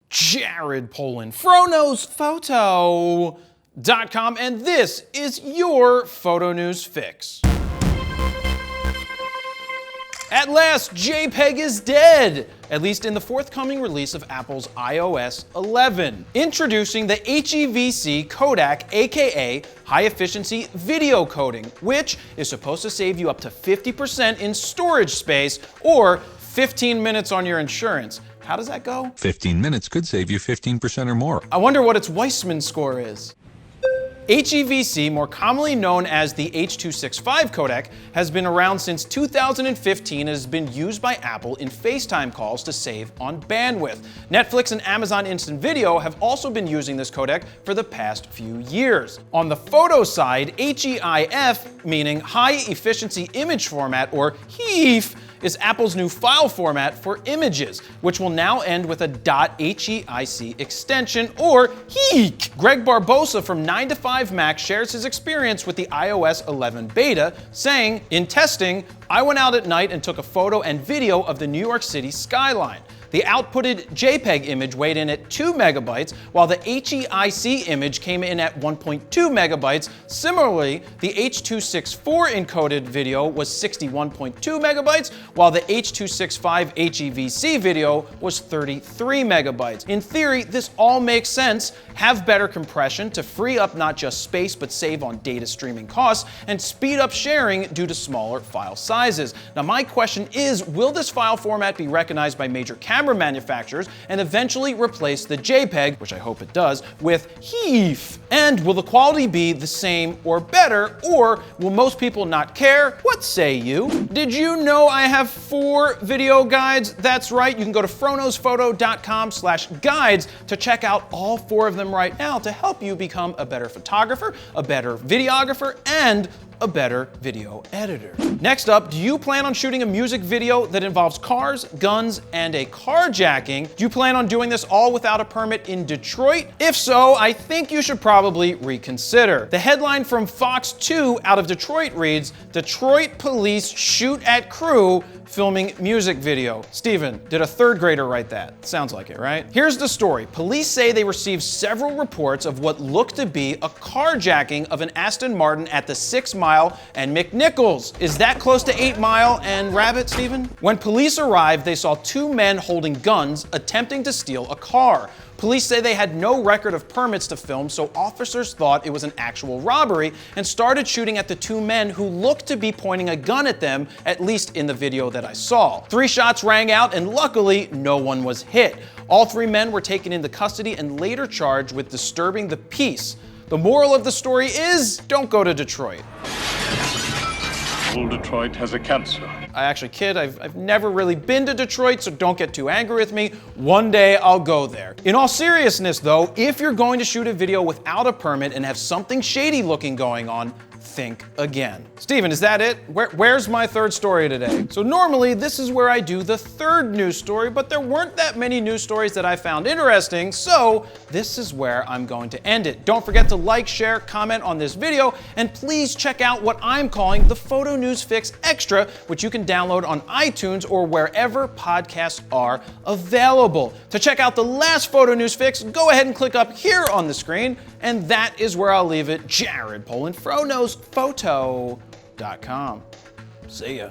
Jared Polin, FroKnowsPhoto.com, and this is your Photo News Fix. At last, JPEG is dead, at least in the forthcoming release of Apple's iOS 11. Introducing the HEVC codec, aka High Efficiency Video Coding, which is supposed to save you up to 50% in storage space or 15 minutes on your insurance. How does that go? 15 minutes could save you 15% or more. I wonder what its Weissman score is. HEVC, more commonly known as the H.265 codec, has been around since 2015 and has been used by Apple in FaceTime calls to save on bandwidth. Netflix and Amazon Instant Video have also been using this codec for the past few years. On the photo side, HEIF, meaning High Efficiency Image Format, or HEIF, is Apple's new file format for images, which will now end with a .heic extension, or HEIC. Greg Barbosa from 9to5Mac shares his experience with the iOS 11 beta, saying, "In testing, I went out at night and took a photo and video of the New York City skyline. The outputted JPEG image weighed in at 2 megabytes, while the HEIC image came in at 1.2 megabytes. Similarly, the H.264 encoded video was 61.2 megabytes, while the H.265 HEVC video was 33 megabytes. In theory, this all makes sense. Have better compression to free up not just space, but save on data streaming costs, and speed up sharing due to smaller file sizes." Now, my question is, will this file format be recognized by major camera manufacturers and eventually replace the JPEG, which I hope it does, with HEIF? And will the quality be the same or better, or will most people not care? What say you? Did you know I have 4 video guides? That's right, you can go to FroKnowsPhoto.com/guides to check out all 4 of them right now to help you become a better photographer, a better videographer, and a better video editor. Next up, do you plan on shooting a music video that involves cars, guns, and a carjacking? Do you plan on doing this all without a permit in Detroit? If so, I think you should probably reconsider. The headline from Fox 2 out of Detroit reads, "Detroit police shoot at crew filming music video." Steven, did a 3rd grader write that? Sounds like it, right? Here's the story. Police say they received several reports of what looked to be a carjacking of an Aston Martin at the 6 Mile and McNichols. Is that close to 8 Mile and Rabbit, Steven? When police arrived, they saw 2 men holding guns attempting to steal a car. Police say they had no record of permits to film, so officers thought it was an actual robbery and started shooting at the 2 men who looked to be pointing a gun at them, at least in the video that I saw. 3 shots rang out, and luckily, no one was hit. All 3 men were taken into custody and later charged with disturbing the peace. The moral of the story is, don't go to Detroit. Old Detroit has a cancer. I actually kid, I've never really been to Detroit, so don't get too angry with me. One day I'll go there. In all seriousness though, if you're going to shoot a video without a permit and have something shady looking going on, think again. Steven, is that it? Where's my 3rd story today? So normally this is where I do the 3rd news story, but there weren't that many news stories that I found interesting, so this is where I'm going to end it. Don't forget to like, share, comment on this video, and please check out what I'm calling the Photo News Fix Extra, which you can download on iTunes or wherever podcasts are available. To check out the last Photo News Fix, go ahead and click up here on the screen, and that is where I'll leave it. Jared Polin, FroKnowsPhoto.com. See ya.